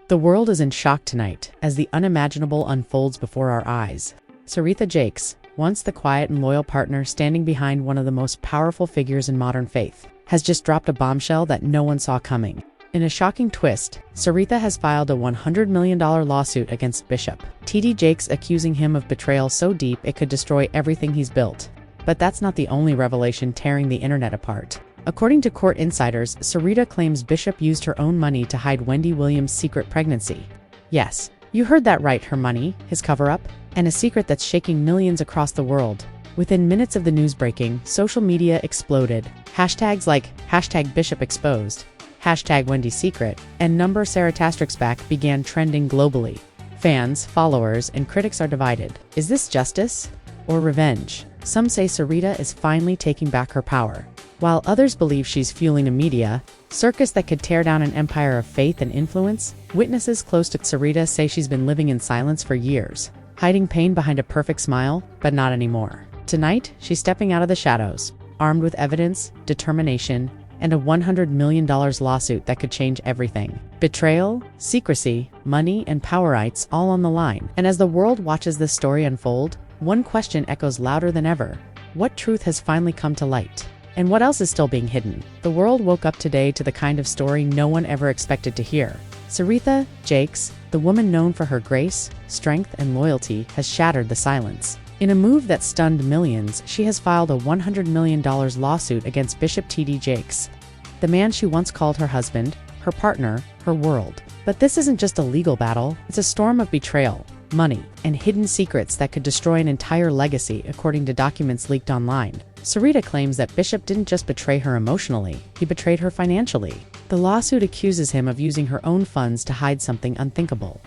The world is in shock tonight as the unimaginable unfolds before our eyes. Serita Jakes, once the quiet and loyal partner standing behind one of the most powerful figures in modern faith, has just dropped a bombshell that no one saw coming. In a shocking twist, Serita has filed a $100 million lawsuit against Bishop T.D. Jakes, accusing him of betrayal so deep it could destroy everything he's built. But that's not the only revelation tearing the internet apart. According to court insiders, Serita claims Bishop used her own money to hide Wendy Williams' secret pregnancy. Yes, you heard that right, her money, his cover-up, and a secret that's shaking millions across the world. Within minutes of the news breaking, social media exploded. Hashtags like #BishopExposed, #WendySecret, and #Serita began trending globally. Fans, followers, and critics are divided. Is this justice or revenge? Some say Serita is finally taking back her power, while others believe she's fueling a media circus that could tear down an empire of faith and influence. Witnesses close to Serita say she's been living in silence for years, hiding pain behind a perfect smile, but not anymore. Tonight, she's stepping out of the shadows, armed with evidence, determination, and a $100 million lawsuit that could change everything. Betrayal, secrecy, money, and power rights all on the line. And as the world watches this story unfold, one question echoes louder than ever. What truth has finally come to light? And what else is still being hidden? The world woke up today to the kind of story no one ever expected to hear. Serita Jakes, the woman known for her grace, strength, and loyalty, has shattered the silence. In a move that stunned millions, she has filed a $100 million lawsuit against Bishop T.D. Jakes, the man she once called her husband, her partner, her world. But this isn't just a legal battle, it's a storm of betrayal, money, and hidden secrets that could destroy an entire legacy, according to documents leaked online. Serita claims that Bishop didn't just betray her emotionally, he betrayed her financially. The lawsuit accuses him of using her own funds to hide something unthinkable: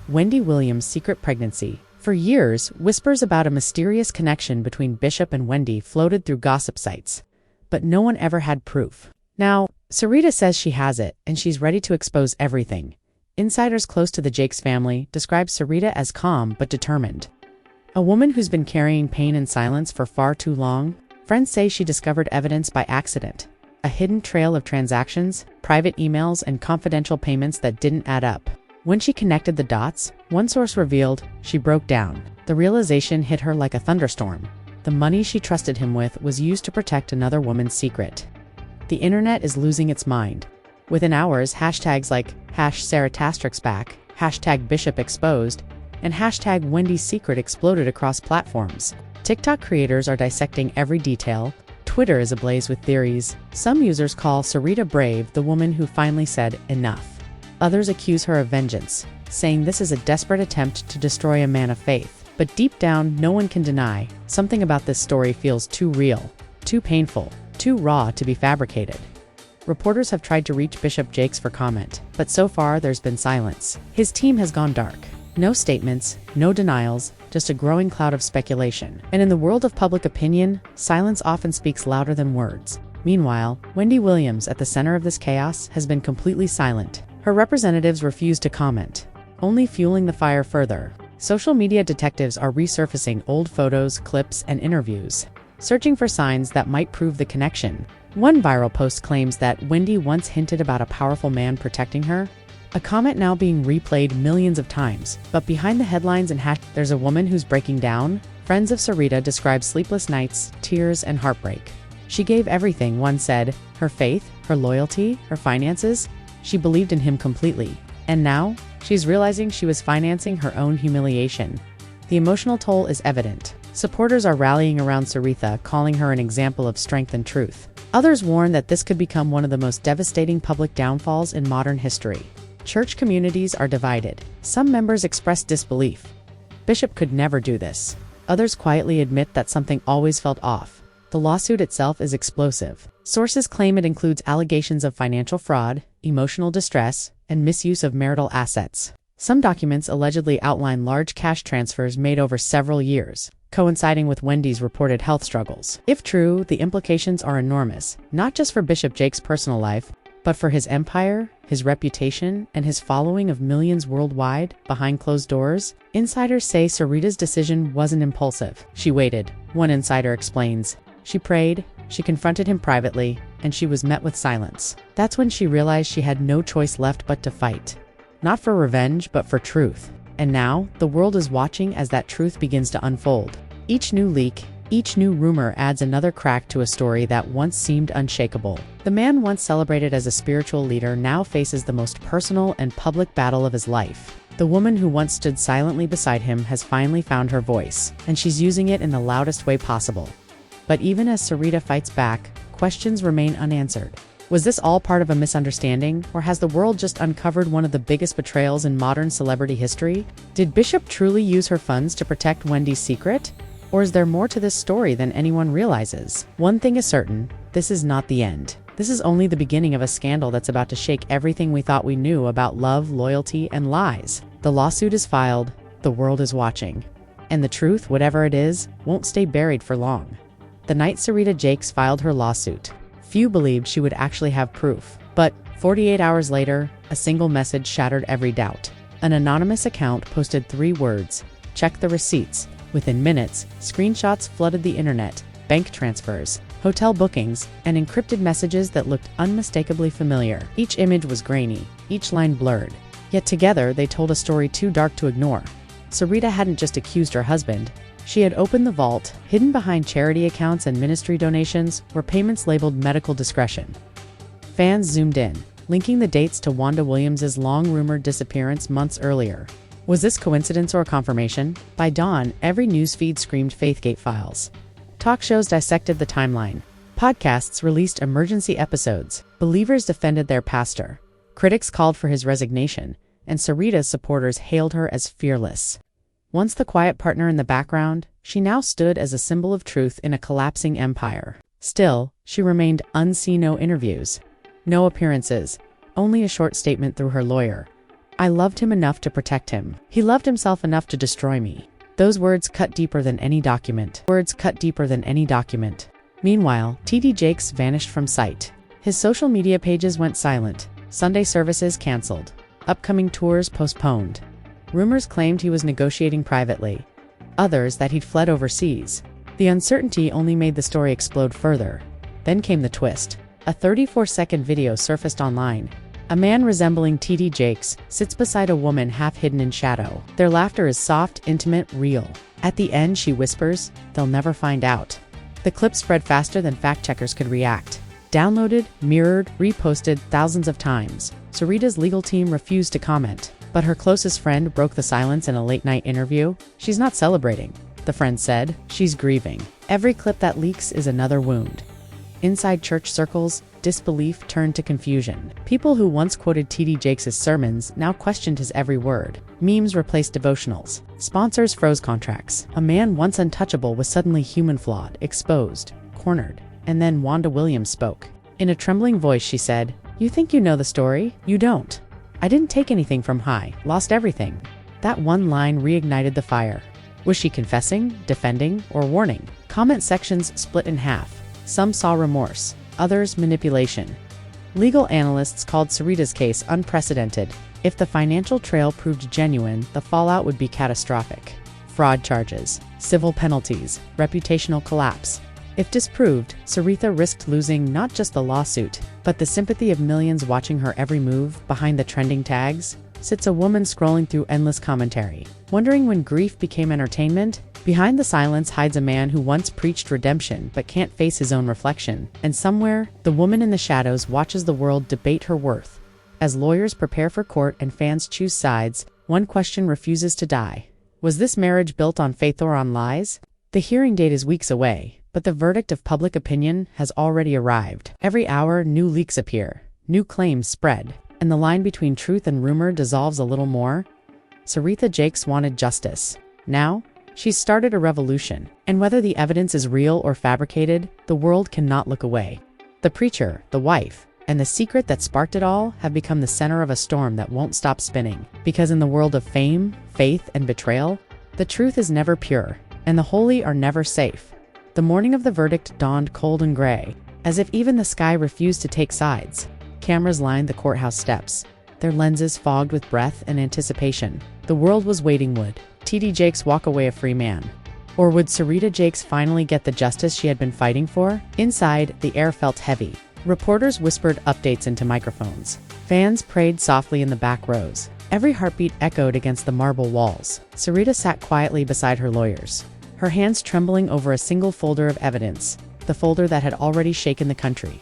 Wendy Williams' secret pregnancy. For years, whispers about a mysterious connection between Bishop and Wendy floated through gossip sites, but no one ever had proof. Now, Serita says she has it, and she's ready to expose everything. Insiders close to the Jakes family describe Serita as calm but determined. A woman who's been carrying pain in silence for far too long. Friends say she discovered evidence by accident, a hidden trail of transactions, private emails, and confidential payments that didn't add up. When she connected the dots, one source revealed she broke down. The realization hit her like a thunderstorm. The money she trusted him with was used to protect another woman's secret. The internet is losing its mind. Within hours, hashtags like #SeritaStrikesBack, #BishopExposed, and #WendySecret exploded across platforms. TikTok creators are dissecting every detail. Twitter is ablaze with theories. Some users call Serita brave, the woman who finally said enough. Others accuse her of vengeance, saying this is a desperate attempt to destroy a man of faith. But deep down, no one can deny, something about this story feels too real, too painful, too raw to be fabricated. Reporters have tried to reach Bishop Jakes for comment, but so far there's been silence. His team has gone dark. No statements, no denials, just a growing cloud of speculation. And in the world of public opinion, silence often speaks louder than words. Meanwhile, Wendy Williams, at the center of this chaos, has been completely silent. Her representatives refuse to comment, only fueling the fire further. Social media detectives are resurfacing old photos, clips, and interviews, searching for signs that might prove the connection. One viral post claims that Wendy once hinted about a powerful man protecting her, a comment now being replayed millions of times. But behind the headlines and there's a woman who's breaking down. Friends of Serita describe sleepless nights, tears, and heartbreak. She gave everything, one said, her faith, her loyalty, her finances. She believed in him completely. And now, she's realizing she was financing her own humiliation. The emotional toll is evident. Supporters are rallying around Serita, calling her an example of strength and truth. Others warn that this could become one of the most devastating public downfalls in modern history. Church communities are divided. Some members express disbelief. Bishop could never do this. Others quietly admit that something always felt off. The lawsuit itself is explosive. Sources claim it includes allegations of financial fraud, emotional distress, and misuse of marital assets. Some documents allegedly outline large cash transfers made over several years, coinciding with Wendy's reported health struggles. If true, the implications are enormous, not just for Bishop Jakes' personal life, but for his empire, his reputation, and his following of millions worldwide. Behind closed doors, insiders say Serita's decision wasn't impulsive. She waited, one insider explains. She prayed, she confronted him privately, and she was met with silence. That's when she realized she had no choice left but to fight. not for revenge, but for truth. And now, the world is watching as that truth begins to unfold. Each new leak, each new rumor adds another crack to a story that once seemed unshakable. The man once celebrated as a spiritual leader now faces the most personal and public battle of his life. The woman who once stood silently beside him has finally found her voice, and she's using it in the loudest way possible. But even as Serita fights back, questions remain unanswered. Was this all part of a misunderstanding, or has the world just uncovered one of the biggest betrayals in modern celebrity history? Did Bishop truly use her funds to protect Wendy's secret? Or is there more to this story than anyone realizes? One thing is certain, this is not the end. This is only the beginning of a scandal that's about to shake everything we thought we knew about love, loyalty, and lies. The lawsuit is filed, the world is watching. And the truth, whatever it is, won't stay buried for long. The night Serita Jakes filed her lawsuit, few believed she would actually have proof. But 48 hours later, a single message shattered every doubt. An anonymous account posted 3 words, "Check the receipts." Within minutes, screenshots flooded the internet, bank transfers, hotel bookings, and encrypted messages that looked unmistakably familiar. Each image was grainy, each line blurred. Yet together, they told a story too dark to ignore. Serita hadn't just accused her husband. She had opened the vault, hidden behind charity accounts and ministry donations, where payments labeled medical discretion. Fans zoomed in, linking the dates to Wanda Williams' long-rumored disappearance months earlier. Was this coincidence or confirmation? By dawn, every newsfeed screamed Faithgate files. Talk shows dissected the timeline. Podcasts released emergency episodes. Believers defended their pastor. Critics called for his resignation, and Serita's supporters hailed her as fearless. Once the quiet partner in the background, she now stood as a symbol of truth in a collapsing empire. Still, she remained unseen. No interviews, no appearances, only a short statement through her lawyer. "I loved him enough to protect him. He loved himself enough to destroy me." Those words cut deeper than any document. Meanwhile, TD Jakes vanished from sight. His social media pages went silent, Sunday services canceled, upcoming tours postponed. Rumors claimed he was negotiating privately, others that he'd fled overseas. The uncertainty only made the story explode further. Then came the twist. A 34-second video surfaced online. A man resembling TD Jakes sits beside a woman half hidden in shadow. Their laughter is soft, intimate, real. At the end, she whispers, "They'll never find out." The clip spread faster than fact-checkers could react. Downloaded, mirrored, reposted thousands of times. Serita's legal team refused to comment, but her closest friend broke the silence in a late-night interview. "She's not celebrating," the friend said. "She's grieving." Every clip that leaks is another wound. Inside church circles, disbelief turned to confusion. People who once quoted TD Jakes' sermons now questioned his every word. Memes replaced devotionals. Sponsors froze contracts. A man once untouchable was suddenly human-flawed, exposed, cornered. And then Wanda Williams spoke. In a trembling voice, she said, "You think you know the story? You don't. I didn't take anything from high, lost everything." That one line reignited the fire. Was she confessing, defending, or warning? Comment sections split in half. Some saw remorse, others manipulation. Legal analysts called Serita's case unprecedented. If the financial trail proved genuine, the fallout would be catastrophic. Fraud charges, civil penalties, reputational collapse. If disproved, Serita risked losing not just the lawsuit, but the sympathy of millions watching her every move. Behind the trending tags sits a woman scrolling through endless commentary, wondering when grief became entertainment. Behind the silence hides a man who once preached redemption but can't face his own reflection. And somewhere, the woman in the shadows watches the world debate her worth. As lawyers prepare for court and fans choose sides, one question refuses to die. Was this marriage built on faith or on lies? The hearing date is weeks away, but the verdict of public opinion has already arrived. Every hour, new leaks appear, new claims spread, and the line between truth and rumor dissolves a little more. Serita Jakes wanted justice. Now, she's started a revolution, and whether the evidence is real or fabricated, the world cannot look away. The preacher, the wife, and the secret that sparked it all have become the center of a storm that won't stop spinning. Because in the world of fame, faith, and betrayal, the truth is never pure, and the holy are never safe. The morning of the verdict dawned cold and gray, as if even the sky refused to take sides. Cameras lined the courthouse steps, their lenses fogged with breath and anticipation. The world was waiting. Would TD Jakes walk away a free man? Or would Serita Jakes finally get the justice she had been fighting for? Inside, the air felt heavy. Reporters whispered updates into microphones. Fans prayed softly in the back rows. Every heartbeat echoed against the marble walls. Serita sat quietly beside her lawyers, her hands trembling over a single folder of evidence, the folder that had already shaken the country.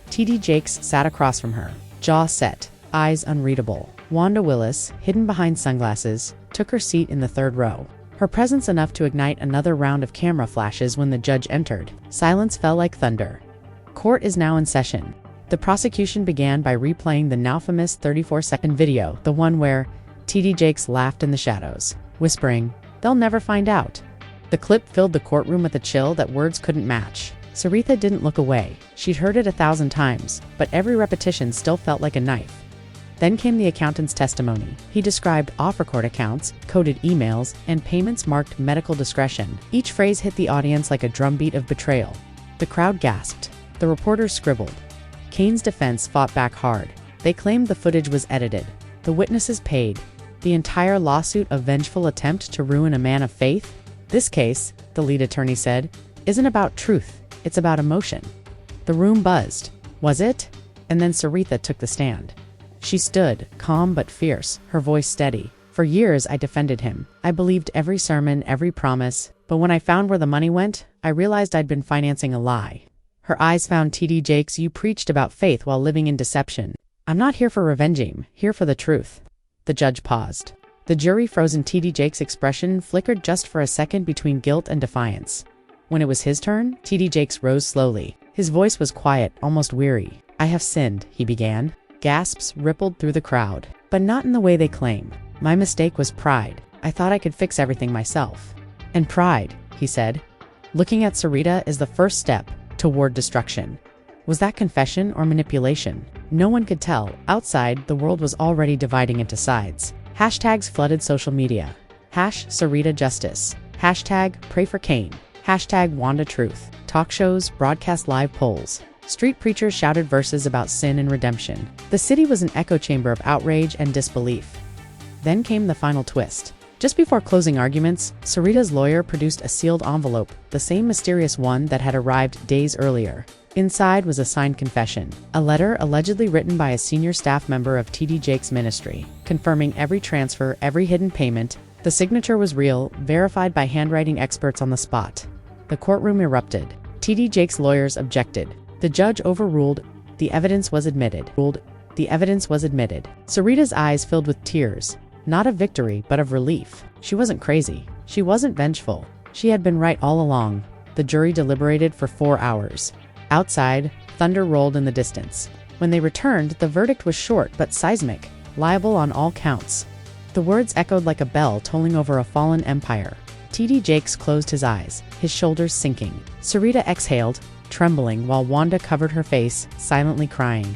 TD Jakes sat across from her, jaw set, eyes unreadable. Wanda Willis, hidden behind sunglasses, took her seat in the third row, her presence enough to ignite another round of camera flashes when the judge entered. Silence fell like thunder. Court is now in session. The prosecution began by replaying the now famous 34-second video, the one where TD Jakes laughed in the shadows, whispering, "They'll never find out." The clip filled the courtroom with a chill that words couldn't match. Serita didn't look away. She'd heard it 1,000 times, but every repetition still felt like a knife. Then came the accountant's testimony. He described off-record accounts, coded emails, and payments marked medical discretion. Each phrase hit the audience like a drumbeat of betrayal. The crowd gasped. The reporters scribbled. Kane's defense fought back hard. They claimed the footage was edited. The witnesses paid. The entire lawsuit a vengeful attempt to ruin a man of faith? This case, the lead attorney said, isn't about truth. It's about emotion. The room buzzed. Was it? And then Serita took the stand. She stood, calm but fierce, her voice steady. For years I defended him. I believed every sermon, every promise. But when I found where the money went, I realized I'd been financing a lie. Her eyes found TD Jakes. "You preached about faith while living in deception." "I'm not here for revenging, here for the truth." The judge paused. The jury froze, and TD Jakes' expression flickered just for a second between guilt and defiance. When it was his turn, TD Jakes rose slowly. His voice was quiet, almost weary. "I have sinned," he began. Gasps rippled through the crowd, but not in the way they claim. "My mistake was pride. I thought I could fix everything myself." "And pride," he said, "looking at Serita is the first step toward destruction." Was that confession or manipulation? No one could tell. Outside, the world was already dividing into sides. Hashtags flooded social media. #Serita Justice. #Pray for Kane. #Wanda Truth. Talk shows broadcast live polls. Street preachers shouted verses about sin and redemption. The city was an echo chamber of outrage and disbelief. Then came the final twist. Just before closing arguments, Serita's lawyer produced a sealed envelope, the same mysterious one that had arrived days earlier. Inside was a signed confession, a letter allegedly written by a senior staff member of TD Jakes' ministry, confirming every transfer, every hidden payment. The signature was real, verified by handwriting experts on the spot. The courtroom erupted. TD Jakes' lawyers objected. The judge overruled. The evidence was admitted. Serita's eyes filled with tears, not of victory, but of relief. She wasn't crazy. She wasn't vengeful. She had been right all along. The jury deliberated for 4 hours. Outside, thunder rolled in the distance. When they returned, the verdict was short but seismic, liable on all counts. The words echoed like a bell tolling over a fallen empire. TD Jakes closed his eyes, his shoulders sinking. Serita exhaled, trembling, while Wanda covered her face, silently crying.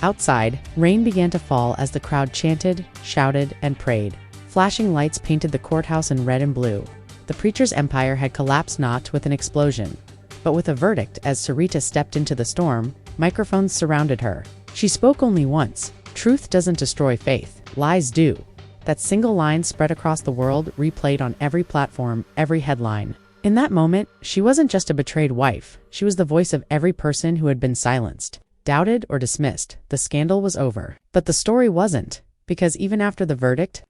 Outside, rain began to fall as the crowd chanted, shouted, and prayed. Flashing lights painted the courthouse in red and blue. The preacher's empire had collapsed not with an explosion, but with a verdict. As Serita stepped into the storm, microphones surrounded her. She spoke only once. "Truth doesn't destroy faith. Lies do." That single line spread across the world, replayed on every platform, every headline. In that moment, she wasn't just a betrayed wife. She was the voice of every person who had been silenced, doubted, or dismissed. The scandal was over. But the story wasn't, because even after the verdict,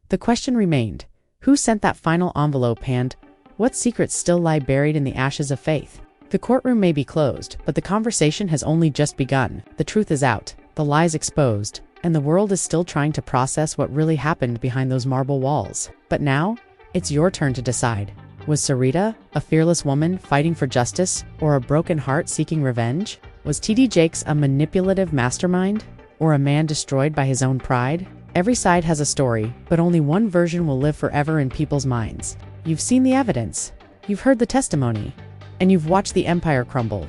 the question remained: who sent that final envelope, and what secrets still lie buried in the ashes of faith? The courtroom may be closed, but the conversation has only just begun. The truth is out, the lies exposed, and the world is still trying to process what really happened behind those marble walls. But now, it's your turn to decide. Was Serita a fearless woman fighting for justice, or a broken heart seeking revenge? Was TD Jakes a manipulative mastermind, or a man destroyed by his own pride? Every side has a story, but only one version will live forever in people's minds. You've seen the evidence, you've heard the testimony, and you've watched the empire crumble.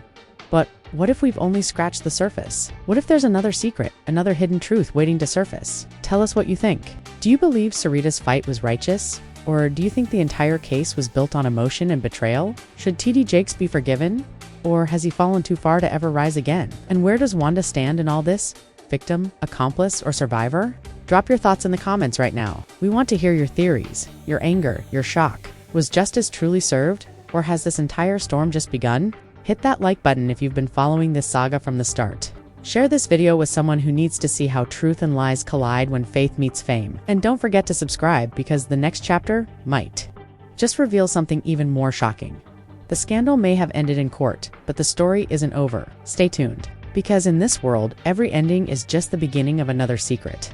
But what if we've only scratched the surface? What if there's another secret, another hidden truth waiting to surface? Tell us what you think. Do you believe Serita's fight was righteous? Or do you think the entire case was built on emotion and betrayal? Should TD Jakes be forgiven? Or has he fallen too far to ever rise again? And where does Wanda stand in all this? Victim, accomplice, or survivor? Drop your thoughts in the comments right now. We want to hear your theories, your anger, your shock. Was justice truly served? Or has this entire storm just begun? Hit that like button if you've been following this saga from the start. Share this video with someone who needs to see how truth and lies collide when faith meets fame. And don't forget to subscribe, because the next chapter might just reveal something even more shocking. The scandal may have ended in court, but the story isn't over. Stay tuned, because in this world, every ending is just the beginning of another secret.